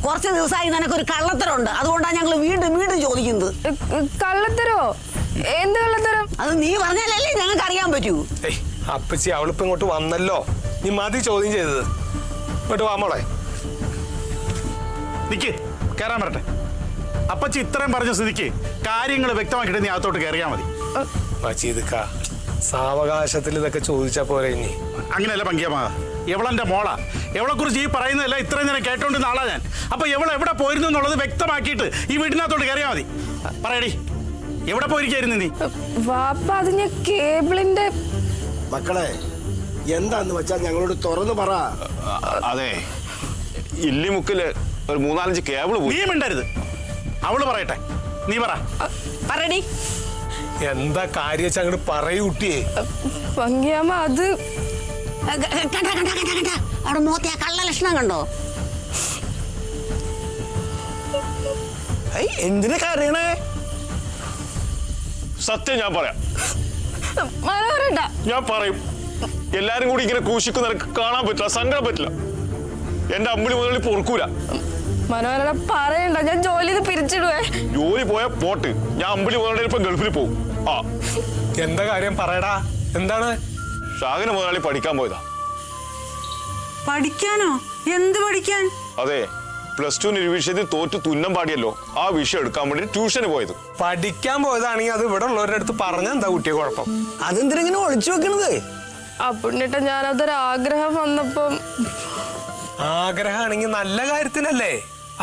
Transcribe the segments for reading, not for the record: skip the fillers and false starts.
കുറച്ച് ദിവസമായി നിനക്കൊരു കള്ളത്തരമുണ്ട്. അതുകൊണ്ടാണ് ഞങ്ങൾ വീണ്ടും വീണ്ടും ചോദിക്കുന്നത്. കള്ളത്തരോ? എന്ത് കള്ളത്തരം? അത് നീ പറഞ്ഞാലല്ലേ ഞങ്ങൾക്ക് അറിയാൻ പറ്റൂ. അപ്പച്ചി അവളിപ്പോ ഇങ്ങോട്ട് വന്നല്ലോ, നീ മതി ചോദ്യം ചെയ്തത്. ഇങ്ങോട്ട് വാ മോളെ. നിക്ക്, കയറാൻ വരട്ടെ. അപ്പച്ചി ഇത്രയും പറഞ്ഞ സ്ഥിതിക്ക് കാര്യങ്ങൾ വ്യക്തമാക്കിയിട്ട് നീ അകത്തോട്ട് കയറിയാൽ മതി. മച്ചീതുക്ക, സാവകാശത്തിൽ ഇതൊക്കെ ചോദിച്ചാ പോരെ. ഇനി അങ്ങനെയല്ല പങ്കിയമ്മ, എവളെന്റെ മോളാ. എവളെ കുറിച്ച് ഈ പറയുന്നതല്ല ഇത്രയും നേരം കേട്ടോണ്ടിരുന്ന ആളാ ഞാൻ. അപ്പൊ എവൾ എവിടെ പോയിരുന്നു എന്നുള്ളത് വ്യക്തമാക്കിയിട്ട് ഈ വീടിനകത്തോട്ട് കയറിയാൽ മതി. പറയടി, എവിടെ പോയിരിക്കായിരുന്നു നീ? വാപ്പ, അത് ഞാൻ കേബിളിന്റെ. മക്കളെ, എന്താന്ന് വെച്ചാൽ ഞങ്ങളോട് തുറന്നു പറ. അതെ, ഇല്ലിമുക്കില് ഒരു 3-4 കേബിൾ പോയി. നീ മിണ്ടരുത്, അവള് പറയട്ടെ. നീ പറയടി. എന്താ കാര്യം വെച്ചാ അങ്ങോട്ട് പറയൂ കുട്ടിയെ. പങ്കിയമ്മ, അത് കണ്ട അവിടെ മോത്തെ ആ കള്ള ലക്ഷണം കണ്ടോ? എന്തിനാ കരയണേ? സത്യം ഞാൻ പറയാം. മനോരണ്ട, ഞാൻ പറയും. എല്ലാരും കൂടി ഇങ്ങനെ ക്രൂശിക്കുന്ന നിനക്ക് കാണാൻ പറ്റില്ല, സങ്കടം പറ്റില്ല. എന്റെ അമ്പിളി മുതലി പൊറുക്കൂല. മനോരണ്ട പറയണ്ട, ഞാൻ ജോലി പിരിച്ചിടുവേ. ജോലി പോയ പോട്ട്, ഞാൻ അമ്പിളി മുതലാളി ഇപ്പൊ ഗൾഫിൽ പോകും. എന്താ കാര്യം പറയടാ, എന്താണ്? ഷാഹിന മുതലാളി പഠിക്കാൻ പോയതാ. പഠിക്കാനോ? എന്ത് പഠിക്കാൻ? അതെ, +2 ഒരു വിഷയത്തിൽ തോറ്റ് തുന്നം പാടിയല്ലോ, ആ വിഷയം എടുക്കാൻ വേണ്ടി ട്യൂഷന് പോയത്. പഠിക്കാൻ പോയതാണെങ്കിൽ അത് ഇവിടെ ഉള്ളവരുടെ അടുത്ത് പറഞ്ഞാൽ എന്താ കുട്ടിയെ കുഴപ്പം? അതെന്തിനെ ഒളിച്ചു വെക്കണത്? അപ്പുണ്ണിട്ട, ഞാനതൊരു ആഗ്രഹം വന്നപ്പം. ആഗ്രഹമാണെങ്കിൽ നല്ല കാര്യത്തിനല്ലേ,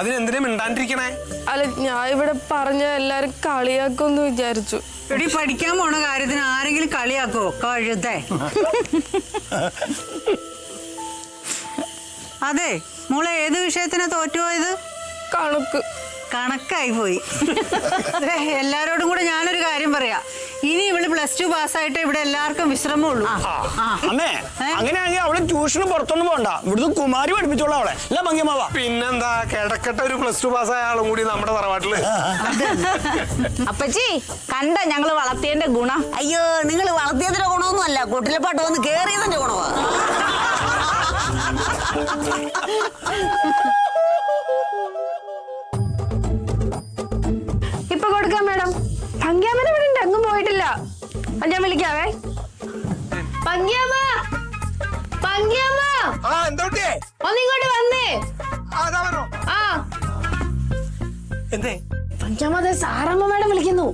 അതിനെന്തിനാ മിണ്ടാണ്ടിരിക്കണേ? അല്ല, ഞാൻ ഇവിടെ പറഞ്ഞ എല്ലാരും കളിയാക്കുമെന്ന് വിചാരിച്ചു. എടി, പഠിക്കാൻ പോണ കാര്യത്തിന് ആരെങ്കിലും കളിയാക്കോ? കഴുതേ. അതെ മോളെ, ഏത് വിഷയത്തിനാ തോറ്റുപോയത്? കണക്ക്. കണക്കായി പോയി. എല്ലാരോടും കൂടെ ഞാനൊരു കാര്യം പറയാം. ഇനി ഇവള് +2 പാസ്സായിട്ട് ഇവിടെ എല്ലാവർക്കും വിശ്രമമുള്ളൂ. അമ്മേ, അങ്ങനെയാണെങ്കിൽ അവളെ ട്യൂഷന് പുറത്തൊന്നും പോണ്ട, ഇവിടുന്ന് കുമാരി പഠിപ്പിച്ചോളാം അവളെ. അല്ല പങ്കിയമ്മാവാ? പിന്നെന്താ, കിടക്കട്ടെ ഒരു +2 പാസ്സായ ആളും കൂടി നമ്മുടെ തറവാട്ടില്. അപ്പച്ചി കണ്ട ഞങ്ങള് വളർത്തിയതിന്റെ ഗുണം. അയ്യോ, നിങ്ങൾ വളർത്തിയതിന്റെ ഗുണമൊന്നും അല്ല, കൊട്ടിലപ്പാട്ട് വന്ന് കേറിയതിന്റെ ഗുണമാ. ഇപ്പൊ കൊടുക്കാം മേഡം. പങ്കിയാമ്മനെ ഇവിടെ ഉണ്ട്, അങ്ങും പോയിട്ടില്ല. ഞാൻ വിളിക്കാവേ. പങ്കിയാമ്മ, പങ്കിയാമ്മ, ഒന്നിങ്ങോട്ട് വന്നേ. ആ, എന്തേ? പഞ്ചാമ, അതെ സാറമ്മ മേഡം വിളിക്കുന്നു.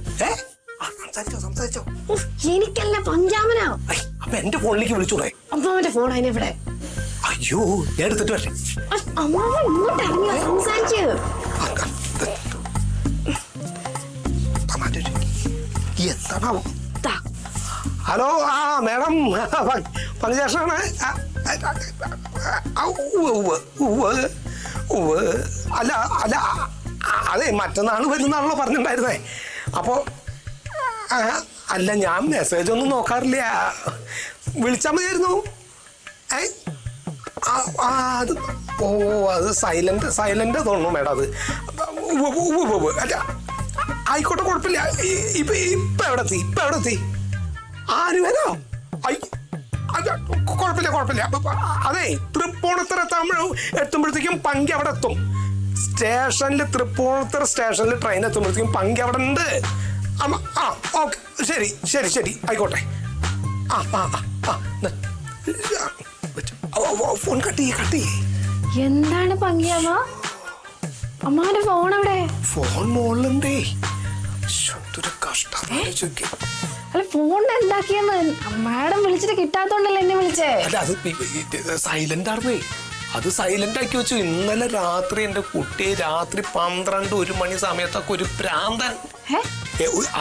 സംസാരിച്ചോ. എനിക്കല്ല, പഞ്ചാമനാ. അപ്പൊ എന്റെ ഫോണിലേക്ക് വിളിച്ചൂടെ? അമ്മാവന്റെ ഫോൺ അതിനെവിടെ? അയ്യോ, ഞാൻ എടുത്തിട്ട് വരട്ടെ. അമ്മാവ ഇങ്ങോട്ട് ഇറങ്ങിയോ, സംസാരിച്ചു. എന്താണാവോ? ഹലോ, ആ മേഡം, പഞ്ചാക്ഷനാണ്. അല്ല അല്ല, അതെ മറ്റന്നാൾ വരുന്നാണല്ലോ പറഞ്ഞിട്ടുണ്ടായിരുന്നേ. അപ്പോ അല്ല, ഞാൻ മെസ്സേജ് ഒന്നും നോക്കാറില്ല. വിളിച്ചാൽ മതിയായിരുന്നു. അത് അത് സൈലന്റ് തോന്നുന്നു മേഡം. അത് അല്ല, ആയിക്കോട്ടെ, കുഴപ്പമില്ല. ഇപ്പൊ എവിടെ എത്തി? ആര് വരാ? കുഴപ്പമില്ല. അതെ, തൃപ്പൂണിത്തറ എത്തുമ്പോഴത്തേക്കും പങ്കി അവിടെ എത്തും. തൃപ്പൂണിത്തറ സ്റ്റേഷനിൽ ട്രെയിൻ എത്തുമ്പോഴത്തേക്കും പങ്കി അവിടെ ഉണ്ട്. ഓക്കെ, ശരി, ആയിക്കോട്ടെ. ഫോൺ കട്ട് ചെയ്യേ. എന്താണ് പങ്കിയാമ്മ? അമ്മാവന്റെ ഫോൺ എവിടെ? ഫോൺ മോളിലുണ്ടേ. കഷ്ടം. അല്ല, ഫോൺ എന്താക്കിയെന്ന് മാഡം വിളിച്ചിട്ട് കിട്ടാത്തോണ്ടല്ലേ എന്നെ വിളിച്ചേ? അല്ല, അത് സൈലന്റ് ആർന്നേ. അത് സൈലന്റ് ആക്കി വെച്ചു. ഇന്നലെ രാത്രി എന്റെ കുട്ടിയെ രാത്രി 12-1 മണി സമയത്തൊക്കെ ഒരു പ്രാന്തൻ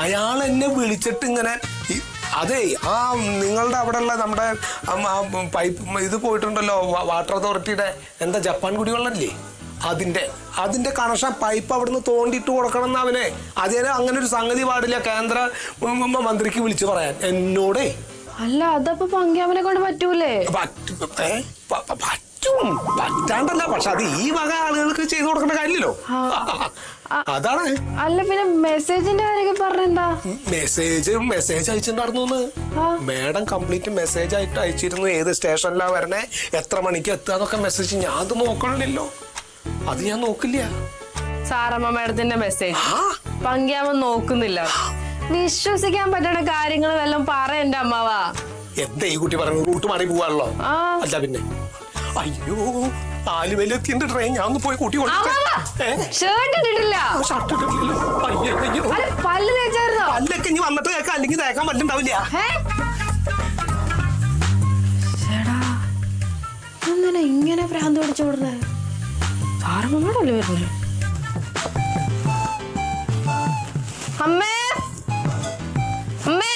അയാൾ എന്നെ വിളിച്ചിട്ട് ഇങ്ങനെ, അതെ, ആ നിങ്ങളുടെ അവിടെ ഉള്ള നമ്മുടെ പൈപ്പ് ഇത് പോയിട്ടുണ്ടല്ലോ, വാട്ടർ അതോറിറ്റിയുടെ, എന്താ ജപ്പാൻ കുടിവെള്ളല്ലേ, അതിന്റെ കണക്ഷൻ പൈപ്പ് അവിടുന്ന് തോണ്ടിട്ട് കൊടുക്കണം എന്ന് അവനെ. അതിനെ അങ്ങനെ ഒരു സംഗതി പാടില്ല കേന്ദ്ര മന്ത്രിക്ക് വിളിച്ചു പറയാൻ എന്നോടേ. അല്ല, അതപ്പോ പങ്കിയാമ്മനെ കൊണ്ട് പറ്റൂലേ? പറ്റാണ്ടല്ല, പക്ഷെ അത് ഈ വക ആളുകൾക്ക് ചെയ്തു കൊടുക്കേണ്ട കാര്യമില്ലല്ലോ. അതാണ്. അല്ല, പിന്നെ മെസ്സേജിന്റെ കാര്യമൊക്കെ പറഞ്ഞെന്താ? മെസ്സേജ് അയച്ചിട്ടുണ്ടായിരുന്നു. മേഡം കംപ്ലീറ്റ് മെസ്സേജ് ആയിട്ട് അയച്ചിരുന്നു. ഏത് സ്റ്റേഷനിലാ വരണേ, എത്ര മണിക്ക് എത്തുക എന്നൊക്കെ മെസ്സേജ്. ഞാൻ അത് നോക്കണില്ലല്ലോ. അത് ഞാൻ നോക്കില്ല. സാറമ്മ മാഡത്തിന്റെ മെസ്സേജ് ആ, പങ്കിയാവൻ നോക്കുന്നില്ല. വിശ്വസിക്കാൻ പറ്റുന്ന കാര്യങ്ങൾ വല്ലതും പറ എന്റെ അമ്മാവാ. എന്താ ഈ കുട്ടി പറയുന്നത്? റൂട്ട് മാറി പോവാണല്ലോ. ആ. അല്ല പിന്നെ അയ്യോ, ആലുവയിലെത്തിന്റെ ട്രെയിൻ ഞാൻ ഒന്ന് പോയി കൂട്ടി അമ്മാവാ, ഷർട്ട് ഇട്ടിട്ടില്ല. ഷർട്ട് ഇട്ടില്ലല്ലോ. അയ്യോ അയ്യോ, അല്ല, പല്ല് തേച്ചായിരുന്നോ? അല്ലൊക്കെ ഇനി വന്നിട്ട് കേൾക്കാം, അല്ലെങ്കിൽ തേക്കാൻ പറ്റുണ്ടാവില്ല. ഏ? ചേടാ, എന്തിനാ ഇങ്ങനെ ഭ്രാന്ത് പിടിച്ചു വിടുന്നത്? സാറമ്മമാരല്ലേ വരുന്നത്? അമ്മേ, അമ്മേ,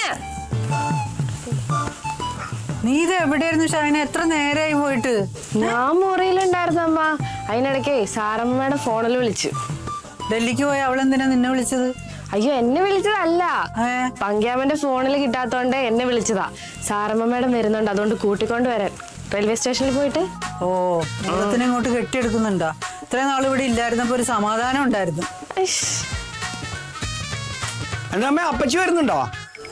നീ ഇത് എവിടെയായിരുന്നു ഷൈന? എത്ര നേരമായി പോയിട്ട്? ഞാൻ മുറിയിലുണ്ടായിരുന്നു അമ്മ. അതിനിടയ്ക്ക് സാറമ്മയുടെ ഫോണിൽ വിളിച്ചു. ഡൽഹിക്ക് പോയി അവളെന്തിനാ നിന്നെ വിളിച്ചത്? അയ്യോ, എന്നെ വിളിച്ചതല്ല. ഏ? പങ്കിയാമ്മന്റെ ഫോണിൽ കിട്ടാത്തോണ്ട് എന്നെ വിളിച്ചതാ. സാറമ്മ മേഡം വരുന്നുണ്ട്, അതുകൊണ്ട് കൂട്ടിക്കൊണ്ട് വരാൻ. റെയിൽവേ സ്റ്റേഷനിൽ പോയിട്ട്. ഓ, വെള്ളത്തിനെ ഇങ്ങോട്ട് കെട്ടിയെടുക്കുന്നുണ്ടോ? ഇത്രയും നാൾ ഇവിടെ ഇല്ലായിരുന്നപ്പോ ഒരു സമാധാനം ഉണ്ടായിരുന്നു. എന്താ അമ്മ, അപ്പച്ചി വരുന്നുണ്ടോ?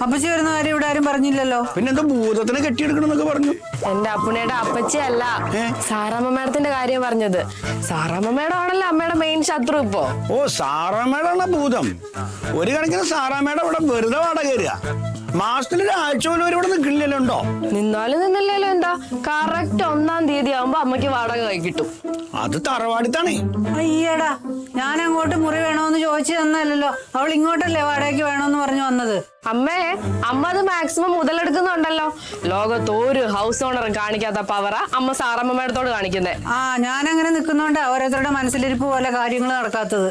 അപ്പച്ചി വരുന്ന കാര്യം ഇവിടെ ആരും പറഞ്ഞില്ലല്ലോ. പിന്നെന്താ ഭൂതത്തിനെ കെട്ടിയെടുക്കണമെന്നൊക്കെ പറഞ്ഞു? എന്റെ അപ്പുണ്ണിയുടെ അപ്പച്ചി അല്ല, സാറാമ്മ മേഡത്തിന്റെ കാര്യം പറഞ്ഞത്. സാറാമ്മ മേഡം ആണല്ലോ അമ്മയുടെ മെയിൻ ശത്രു ഇപ്പോ. ഓ, സാറാമ്മേടാണ് ഭൂതം. ഒരു കണക്കിന് സാറാമ്മയുടെ ഇവിടെ വെറുതെ വാടക കയറുക. മാസത്തിൽ ഒരാഴ്ച പോലും ഇവിടെ നിൽക്കില്ലല്ലോ. ഉണ്ടോ? നിന്നാലും നിന്നില്ലല്ലോ എന്താ, കറക്റ്റ് 1-ാം തീയതി ആവുമ്പോ അമ്മയ്ക്ക് വാടക കൈ കിട്ടും. അത് തറവാടിത്താണേ. അയ്യടാ, ഞാൻ അങ്ങോട്ട് മുറി വേണോന്ന് ചോദിച്ചു തന്നല്ലോ. അവൾ ഇങ്ങോട്ടല്ലേ വാടകയ്ക്ക് വേണോന്ന് പറഞ്ഞു വന്നത്. അമ്മേ, അമ്മ അത് മാക്സിമം മുതലെടുക്കുന്നുണ്ടല്ലോ. ലോകത്ത് ഒരു ഹൗസ് ഓണറും കാണിക്കാത്ത പവറാ അമ്മ സാറമ്മ മേഡത്തോട് കാണിക്കുന്നേ. ആ, ഞാൻ അങ്ങനെ നിൽക്കുന്നോണ്ടാ ഓരോരുത്തരുടെ മനസ്സിലിരിപ്പ് പോലെ കാര്യങ്ങൾ നടക്കാത്തത്.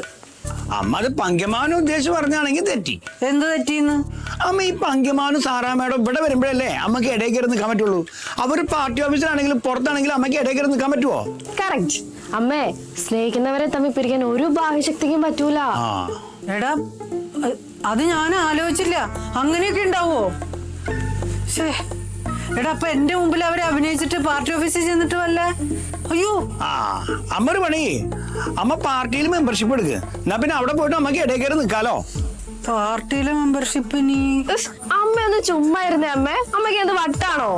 അമ്മ അത് പങ്കമാനും ഉദ്ദേശിച്ച് പറഞ്ഞാണെങ്കിൽ തെറ്റി. എന്ത് തെറ്റിന്ന്? അമ്മ ഈ പങ്കമാനും സാറാമ്മേടും ഇവിടെ വരുമ്പോഴല്ലേ അമ്മക്ക് ഇടയിൽ കയറി നിൽക്കാൻ പറ്റുള്ളൂ. അവർ പാർട്ടി ഓഫീസിലാണെങ്കിലും പുറത്താണെങ്കിലും അമ്മയ്ക്ക് ഇടയിൽ കയറി നിൽക്കാൻ പറ്റുമോ? കറക്റ്റ് അമ്മേ, സ്നേഹിക്കുന്നവരെ തമ്മിൽ പിരിക്കാൻ ഒരു ബാഹ്യശക്തിക്കും പറ്റൂല. എടാ, അത് ഞാൻ ആലോചിച്ചില്ല. അങ്ങനെയൊക്കെ ഉണ്ടാവോ? ശേ, എടാ, അപ്പൊ എന്റെ മുമ്പിൽ അവരെ അഭിനയിച്ചിട്ട് പാർട്ടി ഓഫീസിൽ ചെന്നിട്ട് വല്ല. അയ്യോ, അമ്മ ഒരു പണി, അമ്മ പാർട്ടിയിൽ മെമ്പർഷിപ്പ് എടുക്കുക. എന്നാ പിന്നെ അവിടെ പോയിട്ട് അമ്മക്ക് ഇടയിൽ കയറി നിൽക്കാലോ. പാർട്ടിയിലെ മെമ്പർഷിപ്പ് നീ. അമ്മ ഒന്ന് ചുമ്മാ ഇരുന്നേ അമ്മേ. അമ്മയ്ക്ക് എന്ത് വട്ടാണോ?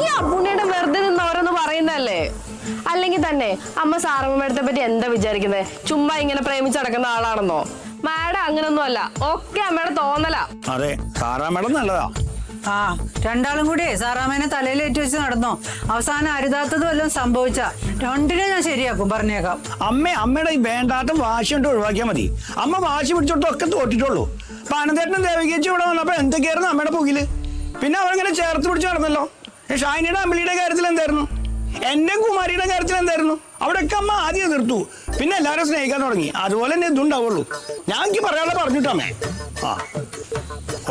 ഈ അപ്പുണ്ണിയുടെ വെറുതെ നിന്ന് ഓരോന്ന് പറയുന്നല്ലേ. അല്ലെങ്കിൽ തന്നെ അമ്മ സാറമ്മ മേഡത്തെ പറ്റി എന്താ വിചാരിക്കുന്നത്? ചുമ്മാ ഇങ്ങനെ പ്രേമിച്ച് നടക്കുന്ന ആളാണെന്നോ? മാഡം അങ്ങനൊന്നും അല്ല, ഒക്കെ അമ്മയുടെ തോന്നലാ. അതെ, സാറാമ്മേടം നല്ലതാ. ആ, രണ്ടാളും കൂടി സാറാമ്മേനെ തലയിലേറ്റ് വെച്ച് നടന്നോ? അവസാനം അരുതാത്തത് വല്ലതും സംഭവിച്ച രണ്ടിനെ ഞാൻ ശരിയാക്കും, പറഞ്ഞേക്കാം. അമ്മയുടെ ഈ വേണ്ടാത്ത വാശി കൊണ്ട് ഒഴിവാക്കിയാൽ മതി. അമ്മ വാശി പിടിച്ചോട്ടൊക്കെ തോറ്റിട്ടുള്ളൂ. പാനന്തേട്ടനും ദേവികേച്ചി ഇവിടെ വന്നപ്പോ എന്തൊക്കെയായിരുന്നു അമ്മയുടെ പുകില്? പിന്നെ അവരങ്ങനെ ചേർത്ത് പിടിച്ച് നടന്നല്ലോ. ഷാനിയുടെ അമ്പിളിയുടെ കാര്യത്തിൽ എന്തായിരുന്നു? എന്റെ കുമാരിയുടെ കാര്യത്തിൽ എന്തായിരുന്നു? അവിടെയൊക്കെ അമ്മ ആദ്യം എതിർത്തു, പിന്നെ എല്ലാവരും സ്നേഹിക്കാൻ തുടങ്ങി. അതുപോലെ തന്നെ ഇതുണ്ടാവുള്ളൂ. ഞാൻ എനിക്ക് പറയാനുള്ള പറഞ്ഞിട്ടമ്മേ. ആ,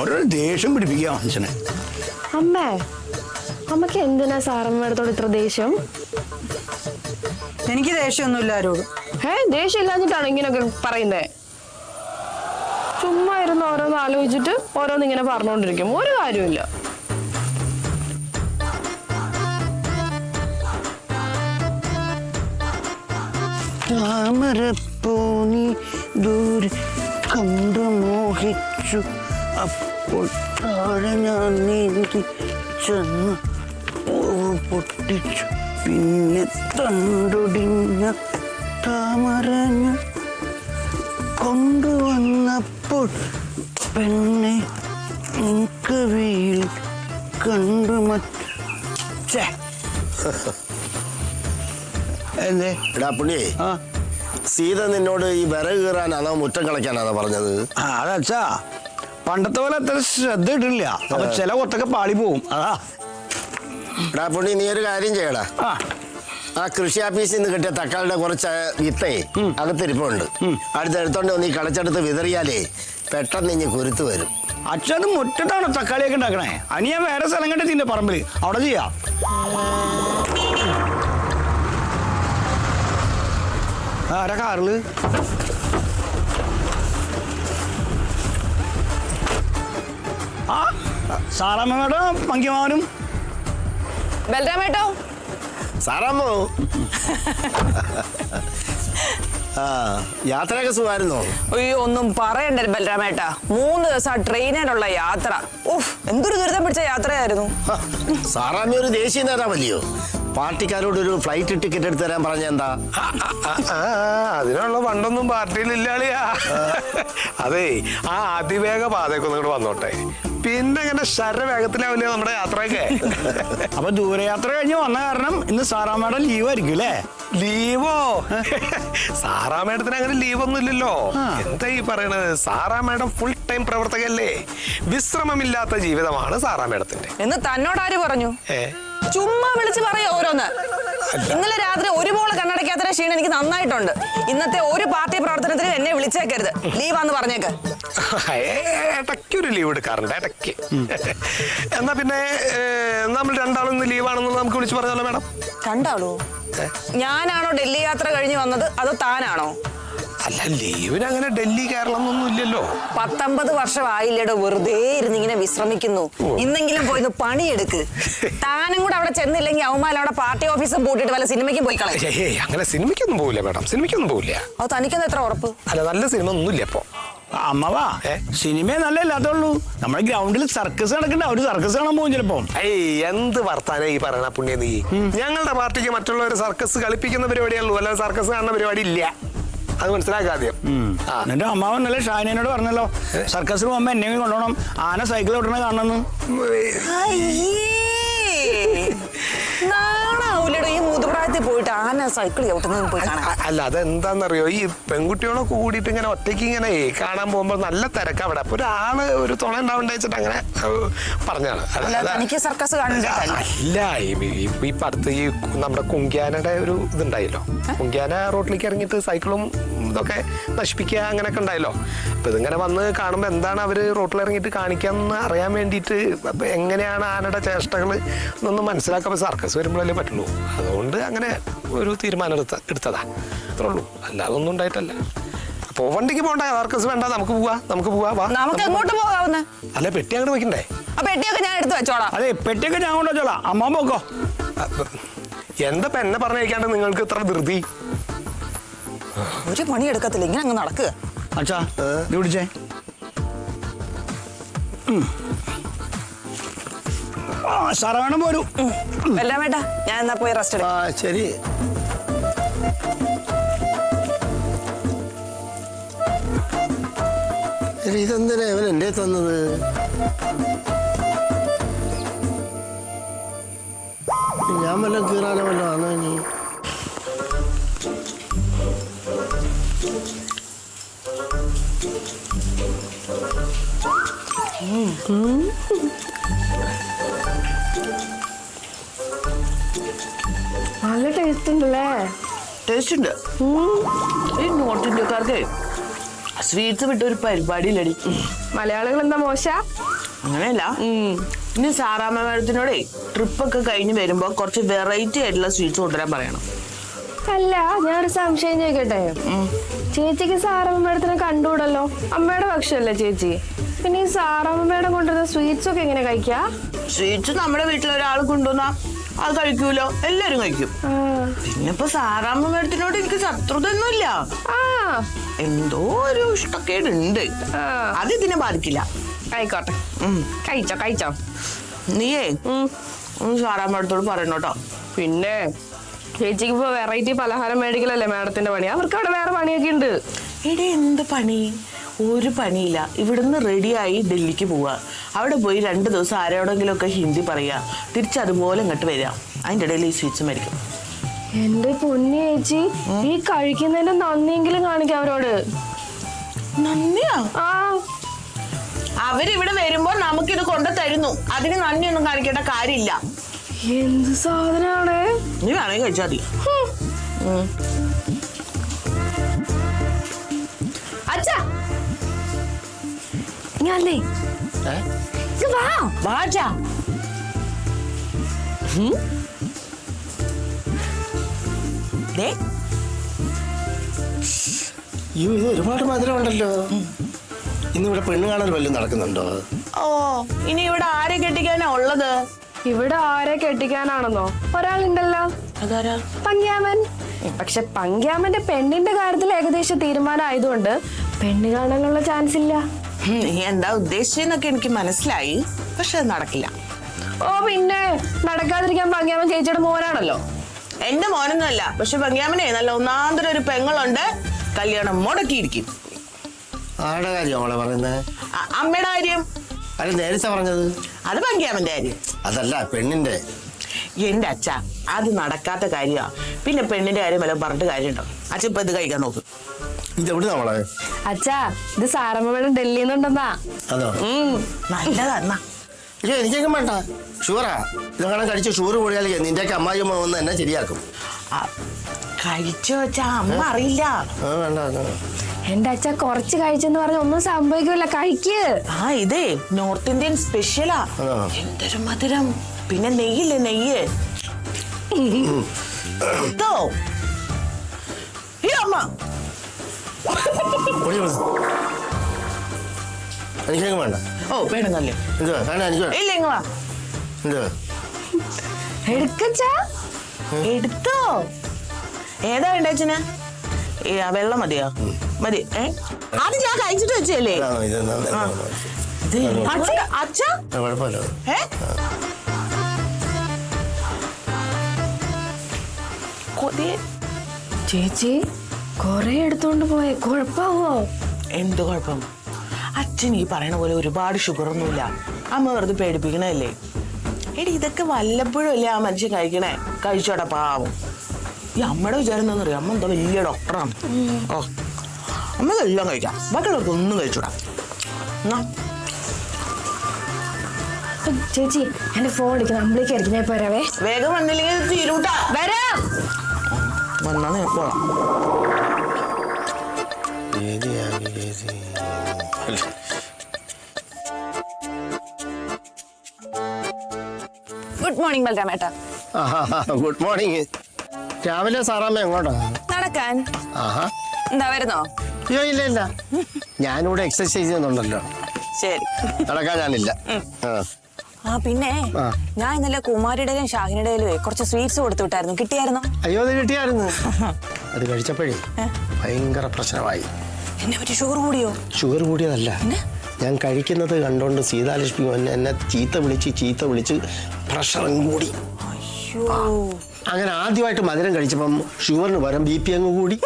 ഓരോ ദേഷ്യം പിടിപ്പിക്കുക മനുഷ്യനെ. അമ്മേ, അമ്മക്ക് എന്തിനാ സാറമ്മ മേഡത്തോട് ഇത്ര ദേഷ്യം? എനിക്ക് ദേഷ്യമൊന്നുമില്ല ആരോടും. ദേഷ്യം ഇല്ലാഞ്ഞിട്ടാണോ ഇങ്ങനെയൊക്കെ പറയുന്നേ? ചുമ്മാ ഇരുന്ന് ഓരോന്ന് ആലോചിച്ചിട്ട് ഓരോന്ന് ഇങ്ങനെ പറഞ്ഞുകൊണ്ടിരിക്കും, ഒരു കാര്യമില്ല. താമരപ്പൂനി ദൂരെ കണ്ടു മോഹിച്ചു, അപ്പോൾ താഴെ ഞാൻ നീന്തി ചെന്ന് പൊട്ടിച്ചു. പിന്നെ തണ്ടൊടിഞ്ഞ താമരഞ്ഞ കൊണ്ടുവന്നപ്പോൾ പെണ്ണെ കവിയിൽ കണ്ടു മറ്റേ. എന്തേ എടാ പുണ്യേ, സീത നിന്നോട് ഈ വിറക് കീറാനാണോ മുറ്റം കളയ്ക്കാനാണോ പറഞ്ഞത്? അതച്ചാ, പണ്ടത്തെ പോലെ അത്ര ശ്രദ്ധ ഇട്ടില്ല. അപ്പൊ ചില കൊത്തൊക്കെ പാളി പോവും. അതാ. എടാ പുണ്ണി, നീ ഒരു കാര്യം ചെയ്യടാ. ആ കൃഷി ഓഫീസിൽ നിന്ന് കിട്ടിയ തക്കാളിയുടെ കുറച്ച് വിത്തേ അകത്തിരിപ്പുണ്ട്. അടുത്തെടുത്തോണ്ട് നീ കളച്ചെടുത്ത് വിതറിയാലേ പെട്ടെന്ന് ഇനി കുരുത്ത് വരും. അച്ഛൻ അത് മുറ്റത്താണോ തക്കാളിയൊക്കെ ഉണ്ടാക്കണേ? അനി ഞാൻ വേറെ സ്ഥലം കണ്ടെത്തി എന്റെ പറമ്പില്, അവിടെ ചെയ്യാം. ആരാ കാറില്? ആ, സാറാമ്മയുടെ പങ്കിമാവനും. ബലരാമേട്ടോ, സാറാമ്മോ, ആ യാത്രയൊക്കെ സുഖമായിരുന്നോ? അയ്യോ, ഒന്നും പറയണ്ട ബലരാമേട്ടാ. 3 ദിവസം ട്രെയിനിലുള്ള യാത്ര. എന്തൊരു ദുരിതം പിടിച്ച യാത്രയായിരുന്നു. സാറാമ്മ ഒരു ദേശീയ നേതാവല്ലയോ? പാർട്ടിക്കാരോട് ഒരു ഫ്ലൈറ്റ് ടിക്കറ്റ് എടുത്ത് തരാൻ പറഞ്ഞ എന്താ? അതിനുള്ള ഫണ്ടൊന്നും പാർട്ടിയിൽ ഇല്ലാളിയാ. അതെ, ആ അതിവേഗ പാതയൊക്കെ ഇങ്ങോട്ട് വന്നോട്ടെ, പിന്നെ ഇങ്ങനെ ശരവേഗത്തിലാവില്ലേ നമ്മുടെ യാത്രയൊക്കെ. അപ്പൊ ദൂരയാത്ര കഴിഞ്ഞ് വന്ന കാരണം ഇന്ന് സാറാമ്മയുടെ ലീവ് ആയിരിക്കും അല്ലേ? ലീവോ? സാറാ മേഡത്തിന് അങ്ങനെ ലീവൊന്നും ഇല്ലല്ലോ. എന്താ ഈ പറയണത്? സാറാ മേഡം ഫുൾ ടൈം പ്രവർത്തകല്ലേ. വിശ്രമമില്ലാത്ത ജീവിതമാണ് സാറാ മേഡത്തിന്റെ. എന്ന് തന്നോടാര് പറഞ്ഞു? ഏ, ചുമ്മാ വിളിച്ച് പറയാ ഓരോന്ന്. ഇന്നലെ രാത്രി ഒരുപോലെ കണ്ണടയ്ക്കാത്ത ക്ഷീണം എനിക്ക് നന്നായിട്ടുണ്ട്. ഇന്നത്തെ ഒരു പാർട്ടി പ്രവർത്തനത്തിന് എന്നെ വിളിച്ചേക്കരുത്, ലീവാന്ന് പറഞ്ഞേക്ക്. ഇടയ്ക്കൊരു ലീവ് എടുക്കാറുണ്ട്, ഇടയ്ക്ക്. എന്നാ പിന്നെ നമ്മൾ രണ്ടാളും ഇന്ന് ലീവാണെന്ന് നമുക്ക് വിളിച്ചു പറഞ്ഞല്ലോ മേഡം. രണ്ടാളോ? ഞാനാണോ ഡൽഹി യാത്ര കഴിഞ്ഞ് വന്നത് അതോ താനാണോ? അല്ല, ലീവിന് അങ്ങനെ ഡൽഹി കേരളം ഒന്നും ഇല്ലല്ലോ. 19 വർഷമായില്ലേടോ വെറുതെ ഇരുന്ന് ഇങ്ങനെ വിശ്രമിക്കുന്നു. ഇന്നെങ്കിലും പോയി പണിയെടുക്ക്. താനും കൂടെ അവിടെ ചെന്നില്ലെങ്കിൽ അവന്മാർ അവിടെ പാർട്ടി ഓഫീസും പൂട്ടിട്ട് വല്ല സിനിമയ്ക്കും പോയി കളയും. അങ്ങനെ സിനിമയ്ക്കൊന്നും പോകില്ല മേഡം, സിനിമയ്ക്കൊന്നും പോകില്ല. അത് തനിക്കെന്താ എത്ര ഉറപ്പ്? അല്ല, നല്ല സിനിമ ഒന്നുമില്ല ഇപ്പൊ. അമ്മവാ, സിനിമ നല്ല ഇല്ലാത്തുള്ളൂ. നമ്മുടെ ഗ്രൗണ്ടിൽ സർക്കസ് നടക്കണ്ട, ഒരു സർക്കസ് കാണാൻ പോകും ചിലപ്പോ. എന്ത് വർത്താനം ഈ പറയണ പുണ്യ നീ? ഞങ്ങളുടെ പാർട്ടിക്ക് മറ്റുള്ളവർ സർക്കസ് കളിപ്പിക്കുന്ന പരിപാടിയുള്ളൂ, അല്ലാതെ സർക്കസ് കാണുന്ന പരിപാടി ഇല്ല. അത് മനസ്സിലാക്കാദ്യം. എന്റെ അമ്മാവൻ നല്ല ഷാനിനോട് പറഞ്ഞല്ലോ, സർക്കസിന് പോകുമ്പോ എന്നെയും കൊണ്ടുപോകണം, ആന സൈക്കിൾ ഓട്ടണ കാണണമെന്ന്. നാണാവൂലടോ ഈ മുതുപ്രായത്തിൽ പോയിട്ട് ആന സൈക്കിൾ ചവിട്ടുന്നത് പോയി കാണാൻ. അല്ല, അതെന്താന്നറിയോ, ഈ പെൺകുട്ടികളൊക്കെ കൂടിയിട്ട് ഇങ്ങനെ ഒറ്റയ്ക്ക് ഇങ്ങനെ കാണാൻ പോകുമ്പോൾ നല്ല തിരക്ക് അവിടെ. അപ്പൊ ഒരാള് ഒരു തുണ ഉണ്ടാവണ്ട വെച്ചിട്ട് അങ്ങനെ പറഞ്ഞാണ്. എനിക്ക് സർക്കസ് കാണുന്നില്ല. ഇല്ല, ഈ അടുത്ത് ഈ നമ്മുടെ കുങ്ക്യാനയുടെ ഒരു ഇതുണ്ടായല്ലോ. കുങ്ക്യാന റോട്ടിലേക്ക് ഇറങ്ങിയിട്ട് സൈക്കിളും ഇതൊക്കെ നശിപ്പിക്കുക അങ്ങനെയൊക്കെ ഉണ്ടായല്ലോ. അപ്പൊ ഇതിങ്ങനെ വന്ന് കാണുമ്പോൾ എന്താണ് അവര് റോട്ടിൽ ഇറങ്ങിയിട്ട് കാണിക്കാന്ന് അറിയാൻ വേണ്ടിയിട്ട്, എങ്ങനെയാണ് ആനയുടെ ചേഷ്ടകൾ എന്നൊന്ന് മനസ്സിലാക്കാൻ സർക്കസ് വരുമ്പോഴല്ലേ പറ്റുള്ളൂ. അതുകൊണ്ട് അങ്ങനെ ഒരു തീരുമാനം എടുത്തതാ, അത്രേ ഉള്ളൂ. അല്ലാതെ ഒന്നും ഉണ്ടായിട്ടല്ല. അപ്പൊ വണ്ടിക്ക് പോകണ്ട, സർക്കസ് വേണ്ട, നമുക്ക് പോവാ. നമുക്ക് എങ്ങോട്ട് പോകാവുന്ന? അല്ല, പെട്ടി അങ്ങോട്ട് വെക്കണ്ടേ? ആ പെട്ടിയൊക്കെ ഞാൻ എടുത്ത് വെച്ചോളാം. അതെ, പെട്ടിയൊക്കെ ഞാൻ കൊണ്ടുവച്ചോളാം, അമ്മ പോക്കോ. എന്താ എന്നെ പറഞ്ഞേക്കാണ്ട് നിങ്ങൾക്ക് ഇത്ര ധൃതി? ഒരു പണി എടുക്കത്തില്ല, ഇങ്ങനെ അങ്ങ് നടക്കുക. അച്ഛാ, ഇത് പിടിച്ചേ. സാറ വേണം പോരൂ. എല്ലാം വേണ്ട, ഞാൻ എന്നാ പോയി റെസ്റ്റ് എടുക്കാം. ശരി. ഇതെന്തിനാ ഇവൻ എന്റെ തന്നത്? ഞാൻ വല്ല കീറാനോ വല്ലോ ആണോ ഇനി? നല്ല ടേസ്റ്റ് ഉണ്ടല്ലേ? ടേസ്റ്റ് ഉണ്ട്. ഈ നോർത്ത് ഇന്ത്യക്കാർക്ക് സ്വീറ്റ്സ് വിട്ട ഒരു പരിപാടിയില്ലടി. മലയാളികൾ എന്താ മോശ? അങ്ങനെയല്ല, ഇനി സാറാമ്മ മാഡത്തിനോടെ ട്രിപ്പൊക്കെ കഴിഞ്ഞ് വരുമ്പോ കുറച്ച് വെറൈറ്റി ആയിട്ടുള്ള സ്വീറ്റ്സ് കൊണ്ടുവരാൻ പറയണം. അല്ല, ഞാനൊരു സംശയം ചോദിക്കട്ടെ. ചേച്ചിക്ക് സാറാമ്മ മാഡത്തിനെ കണ്ടുകൂടല്ലോ, അമ്മയുടെ പക്ഷമല്ലേ ചേച്ചി? പിന്നെ ഈ സാറാമ്മ മാഡം കൊണ്ടുവരുന്ന സ്വീറ്റ്സ് ഒക്കെ എങ്ങനെ കഴിക്കാ? സ്വീറ്റ്സ് നമ്മുടെ വീട്ടിലൊരാൾ കൊണ്ടുവന്നാ അത് കഴിക്കൂലോ, എല്ലാരും കഴിക്കും. പിന്നെ ഇപ്പൊ സാറാമ്മ മാഡത്തിനോട് എനിക്ക് ശത്രുതയൊന്നുമില്ല, എന്തോ ഒരു ഇഷ്ടക്കേടുണ്ട്. അത് ഇതിനെ ബാധിക്കില്ല. ആയിക്കോട്ടെ, കഴിച്ചോ. നീയേ സാറാമ്മ മാഡത്തോട് പറയണോട്ടോ. പിന്നെ ചേച്ചിക്ക് ഇപ്പൊ വെറൈറ്റി പലഹാരം മേടിക്കലല്ലേ മാഡത്തിന്റെ പണി? അവർക്ക് അവിടെ വേറെ പണിയൊക്കെ ഉണ്ട്. എടേ, എന്ത് പണി? ഒരു പണിയില്ല. ഇവിടുന്ന് റെഡിയായി ഡൽഹിക്ക് പോവുക, അവിടെ പോയി 2 ദിവസം ആരോടെങ്കിലും ഒക്കെ ഹിന്ദി പറയുക, തിരിച്ചതുപോലെ ഇങ്ങോട്ട് വരിക, അതിൻ്റെ ഇടയിൽ ഈ സ്വീറ്റ്സ് മേടിക്കും. എന്റെ പൊന്നി ചേച്ചി, ഈ കഴിക്കുന്നതിന്റെ നന്ദിയെങ്കിലും കാണിക്കാം അവരോട്. നന്ദിയാ? അവരിവിടെ വരുമ്പോ നമുക്കിത് കൊണ്ട് തരുന്നു, അതിന് നന്ദിയൊന്നും കാണിക്കേണ്ട കാര്യമില്ല. എന്ത് സാധനാണ്? നീ വേണമെങ്കിൽ കഴിച്ചാൽ മതി. അച്ഛാ, ഞാനേ വാച്ചാ. ഇത് ഒരുപാട് മധുരം ഉണ്ടല്ലോ. ഇന്നിവിടെ പെണ്ണ് കാണൽ വല്ലതും നടക്കുന്നുണ്ടോ? ഓ, ഇനി ഇവിടെ ആരെ കെട്ടിക്കാനാ ഉള്ളത്? ഇവിടെ ആരെ കെട്ടിക്കാനാണെന്നോ? ഒരാളുണ്ടല്ലോ. അതാരാ? പങ്ക്യാമൻ. പക്ഷെ പങ്ക്യാമന്റെ പെണ്ണിന്റെ കാര്യത്തിൽ ഏകദേശം തീരുമാനം ആയതുകൊണ്ട് പെണ്ണ് കാണാനുള്ള ചാൻസ് ഇല്ല. നീ എന്താ ഉദ്ദേശിച്ചെന്നൊക്കെ എനിക്ക് മനസ്സിലായി, പക്ഷെ അത് നടക്കില്ല. ഓ പിന്നെ നടക്കാതിരിക്കാൻ ഭംഗിയാമൻ ചേച്ചിയുടെ മോനാണല്ലോ. എന്റെ മോനൊന്നുമല്ല, പക്ഷെ ഭംഗിയാമനെ നല്ല ഒന്നാന്തരം ഒരു പെങ്ങളുണ്ട്. കല്യാണം മുടക്കിയിരിക്കും. ആരുടെ കാര്യം അവളെ പറയുന്നത്? അമ്മയുടെ കാര്യം. അത് നേരത്തെ പറഞ്ഞത് അത് ഭംഗിയാമന്റെ കാര്യം. അതല്ല, പെണ്ണിന്റെ. എന്റെ അച്ഛ, അത് നടക്കാത്ത കാര്യമാ. പിന്നെ പെണ്ണിന്റെ കാര്യം വല്ലതും പറഞ്ഞിട്ട് കാര്യമുണ്ടോ? അച്ഛ ഇപ്പൊ ഇത് കഴിക്കാൻ നോക്ക്. ഇതെവിടെ നമ്മളെ? അച്ഛാ, ഇത് സാറമ്മ മേഡം ഡൽഹിയിൽ നിന്നുണ്ടെന്നാ. അതോ? നല്ലതാ. അയ്യോ, എനിക്കൊക്കെ വേണ്ട. ഷുഗറാ. ഇതെങ്ങനെ കഴിച്ച് ഷുഗർ കൂടിയാൽ നിന്റെയൊക്കെ അമ്മായിയമ്മ വന്ന് എന്നെ ശരിയാക്കും. കഴിച്ചോ അച്ഛാ, അമ്മ അറിയില്ല. വേണ്ട. എന്റെ അച്ഛ കുറച്ച് കഴിച്ചെന്ന് പറഞ്ഞ ഒന്നും സംഭവിക്കില്ല, കഴിക്ക്. ഇതേ നോർത്ത് ഇന്ത്യൻ സ്പെഷ്യലാ. എന്തൊരു മധുരം. പിന്നെ നെയ്യില്ലേ, നെയ്യ്. ഇതോ അമ്മ എനിക്കൊക്കെ വേണ്ട. ഓ വേണമെന്നല്ലേ? എന്തുവാ വേണ്ട? എനിക്ക് ഇല്ല, ഇങ്ങ വാ. എന്തുവാ? എടുക്കച്ചാ, എടുത്തോ. ഏതാ വേണ്ട അച്ഛന്? വെള്ളം മതിയോ? മതി. അത് ഞാൻ കഴിച്ചിട്ട് വെച്ചല്ലേ. അച്ഛ കുഴപ്പമില്ല. ചേച്ചി കൊറേ എടുത്തോണ്ട് പോയെ, കുഴപ്പമാവോ? എന്ത് കുഴപ്പം? അച്ഛൻ ഈ പറയണ പോലെ ഒരുപാട് ഷുഗർ ഒന്നുമില്ല. അമ്മ വെറുതെ പേടിപ്പിക്കണല്ലേ. എടി, ഇതൊക്കെ വല്ലപ്പോഴും അല്ലേ ആ മനുഷ്യൻ കഴിക്കണേ. കഴിച്ചോടെ പാവം. ഈ അമ്മയുടെ വിചാരം എന്താണെന്ന് അറിയാം, അമ്മ എന്താ വലിയ ഡോക്ടറാണ്. ഓ, അമ്മ എല്ലാം കഴിക്കാം, ബാക്കിയുള്ളവർക്ക് ഒന്നും കഴിച്ചൂടാ. ചേച്ചി എന്റെ ഫോൺ എടുക്കണം, അമ്പളേക്ക് അടിക്കുന്ന പോരാവേ. വേഗം വന്നില്ലെങ്കിൽ തീരൂട്ടാ. വരാം. വന്നാ പോവാം. ഗുഡ് മോർണിംഗ് ബൽരാമേട്ടാ. Good morning. രാവിലെ സാറാമ്മ എങ്ങോട്ടാ? നടക്കാൻ. ആഹാ, എന്താ വരുന്നോ? അയ്യോ, ഇല്ല. ഞാനിവിടെ എക്സർസൈസ് ചെയ്യുന്നുണ്ടല്ലോ. ശരി, നടക്കാൻ ഞാനില്ല. പിന്നെ ഞാൻ ഇന്നലെ കുമാരിയുടെയും ഷാഹിനിയുടെയും കുറച്ച് സ്വീറ്റ്സ് കൊടുത്തു വിട്ടായിരുന്നു. കിട്ടിയായിരുന്നോ? അയ്യോ, അത് കിട്ടിയായിരുന്നു. അത് കഴിച്ചപ്പോഴേ ഭയങ്കര പ്രശ്നമായി. എന്നെ പറ്റി ഷുഗർ കൂടിയോ? ഷുഗർ കൂടിയതല്ല, ഞാൻ കഴിക്കുന്നത് കണ്ടോണ്ട് സീതാലക്ഷ്മി എന്നെ ചീത്ത വിളിച്ച് പ്രഷറും കൂടി. അങ്ങനെ ആദ്യമായിട്ട് മധുരം കഴിച്ചപ്പം ഷുഗറിന് പകരം BP അങ്ങ് കൂടി.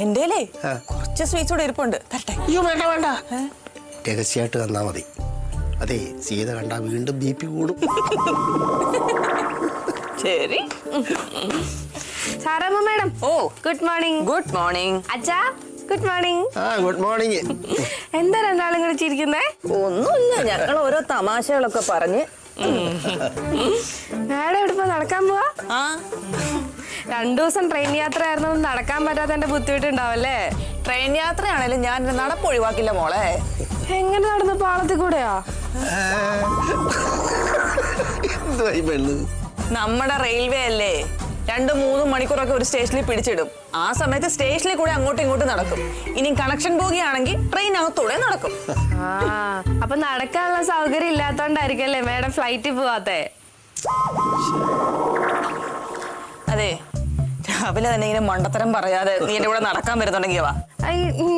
എന്റെ കുറച്ച് സ്വീറ്റ്സ് കൂടെ ഇരിപ്പുണ്ട്, തരട്ടെ? അയ്യോ, വേണ്ട. രഹസ്യമായിട്ട് തന്നാ മതി. അതെ, സീത കണ്ടാ വീണ്ടും BP കൂടും. ശരി. സാറമ്മ മേഡം. ഓ, ഗുഡ് മോർണിംഗ്. Good morning. അച്ഛാ, ഗുഡ് മോർണിംഗ്. Good morning. എന്താ രണ്ടാളും കൂടെ ചിരിക്കുന്നേ? ഒന്നുമില്ല, ഞങ്ങൾ ഓരോ തമാശകളൊക്കെ പറഞ്ഞ്. മേഡം എവിടെ നടക്കാൻ പോവാ? 2 ദിവസം ട്രെയിൻ യാത്ര ആയിരുന്നു, നടക്കാൻ പറ്റാത്ത എന്റെ ബുദ്ധിമുട്ടുണ്ടാവല്ലേ? ട്രെയിൻ യാത്രയാണേലും ഞാൻ നടപ്പ് ഒഴിവാക്കില്ല മോളെ. എങ്ങനെ നടന്നു? പാളത്തിൽ കൂടെയാ? നമ്മുടെ റെയിൽവേ അല്ലേ, 2-3 മണിക്കൂറൊക്കെ ഒരു സ്റ്റേഷനിൽ പിടിച്ചിടും. ആ സമയത്ത് സ്റ്റേഷനിൽ കൂടെ അങ്ങോട്ടും ഇങ്ങോട്ടും നടക്കും. ഇനി കണക്ഷൻ പോവുകയാണെങ്കിൽ ട്രെയിനകത്തൂടെ നടക്കും. അപ്പൊ നടക്കാനുള്ള സൗകര്യം ഇല്ലാത്തോണ്ടായിരിക്കല്ലേ മേഡം ഫ്ലൈറ്റിൽ പോവാത്തെ? അതെ, രാവിലെ തന്നെ ഇങ്ങനെ മണ്ടത്തരം പറയാതെ നീ എന്റെ കൂടെ നടക്കാൻ വരുന്നുണ്ടെങ്കിൽ വാ.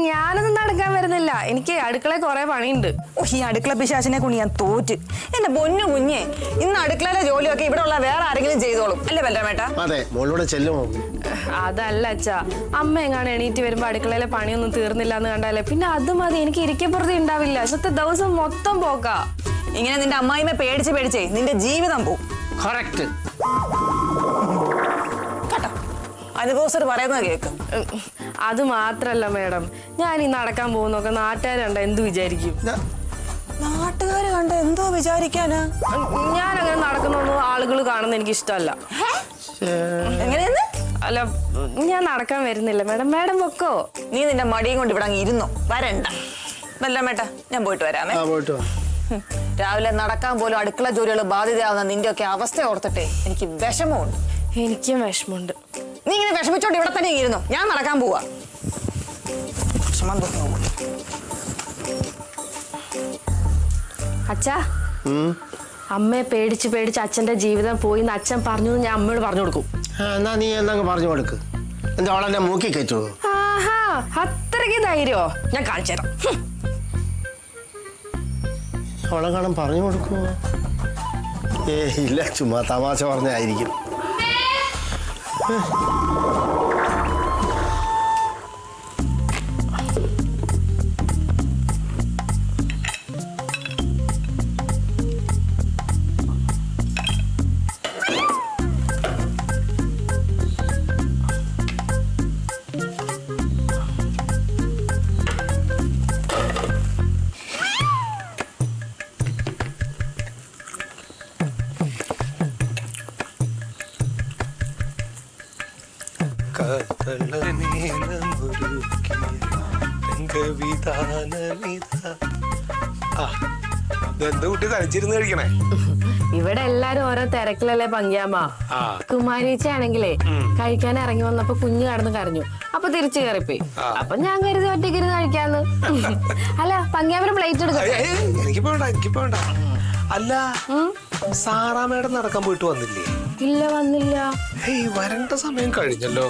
ഞാനൊന്നും നടക്കാൻ വരുന്നില്ല, എനിക്ക് അടുക്കളയിൽ കുറെ പണിയുണ്ട്. ഈ അടുക്കള പിശാചിനെ കൊണ്ട് ഞാൻ തോറ്റ്. എന്റെ പൊന്നു കുഞ്ഞെ, ഇന്ന് അടുക്കളയിലെ ജോലിയൊക്കെ ഇവിടെ ഉള്ള വേറെ ആരെങ്കിലും ചെയ്തോളും അല്ലേ ബൽരാമേട്ടാ? അതെ, മോളോട് ചെല്ലുമോ? അതല്ല അച്ഛാ, അമ്മ എങ്ങാണ് എണീറ്റ് വരുമ്പോ അടുക്കളയിലെ പണിയൊന്നും തീർന്നില്ല എന്ന് കണ്ടാലേ പിന്നെ അത് മതി, എനിക്ക് ഇരിക്കപ്പുറത്ത് ഉണ്ടാവില്ല. ഇന്നത്തെ ദിവസം മൊത്തം പോക്കാ. ഇങ്ങനെ നിന്റെ അമ്മായിമ്മ പേടിച്ചേ നിന്റെ ജീവിതം പോവും. കറക്റ്റ്. കേട്ടോ, അനുഭവസ്ഥർ പറയുന്നത് കേക്ക്. അത് മാത്രല്ല മേഡം, ഞാൻ ഈ നടക്കാൻ പോകുന്നൊക്കെ നാട്ടുകാർ കണ്ട എന്ത് വിചാരിക്കും? നാട്ടുകാര് കണ്ട എന്തോ വിചാരിക്കാനാ? ഞാൻ അങ്ങനെ നടക്കുന്നൊന്നും ആളുകൾ കാണുന്ന എനിക്ക് ഇഷ്ടമല്ല. എങ്ങനെയെന്ന്? അല്ല, ഞാൻ നടക്കാൻ വരുന്നില്ല മേഡം, മേഡം വെക്കോ. നീ നിന്റെ മടിയും കൊണ്ട് ഇവിടെ അങ്ങ് ഇരുന്നോ, വരണ്ട. ബൽരാമേട്ടാ, ഞാൻ പോയിട്ട് വരാമേ. രാവിലെ നടക്കാൻ പോലും അടുക്കള ജോലികൾ ബാധ്യതയാവുന്ന നിന്റെ ഒക്കെ അവസ്ഥ ഓർത്തിട്ടേ എനിക്ക് വിഷമമുണ്ട്. എനിക്കും വിഷമമുണ്ട്. നീ ഇങ്ങനെ വിഷമിച്ചോണ്ട് ഇവിടെ തന്നെ ഇരുന്നു, ഞാൻ നടക്കാൻ പോവാ. വിഷമം തോന്നുന്നു. അച്ഛാ, അമ്മയെ പേടിച്ച് അച്ഛന്റെ ജീവിതം പോയി എന്ന് അച്ഛൻ പറഞ്ഞു, ഞാൻ അമ്മയോട് പറഞ്ഞു കൊടുക്കും. എന്നാ നീ എന്നങ്ങ് പറഞ്ഞു കൊടുക്ക്. എന്താ അവളെന്നെ മൂക്കി കയറ്റു? ആഹാ, അത്രയ്ക്ക് ധൈര്യമോ? ഞാൻ കാണിച്ചു തരാം. അവളെ കാണാൻ പറഞ്ഞു കൊടുക്കുമോ? ഇല്ല, ചുമ്മാ തമാശ പറഞ്ഞായിരിക്കും. എന്താ കുട്ടി തനിച്ചിരുന്ന് കഴിക്കണേ? ഇവിടെ എല്ലാരും ഓരോ തിരക്കിലല്ലേ പങ്കിയാമ്മ. കുമാരീച്ചയാണെങ്കിലേ കഴിക്കാൻ ഇറങ്ങി വന്നപ്പോ കുഞ്ഞ് കടന്ന് കരഞ്ഞു. അപ്പൊ തിരിച്ചു കയറിപ്പോയി. അപ്പൊ ഞാൻ കരുതി ഒറ്റയ്ക്കിരുന്ന് കഴിക്കാന്ന്. അല്ല, പങ്കിയാമ്മ പ്ലേറ്റ് എടുക്കാം. എനിക്ക് വേണ്ട. അല്ല, സാറാമ്മയുടെ നടക്കാൻ പോയിട്ട് വന്നില്ലേ? ഇല്ല, വന്നില്ല. വരണ്ട സമയം കഴിഞ്ഞല്ലോ.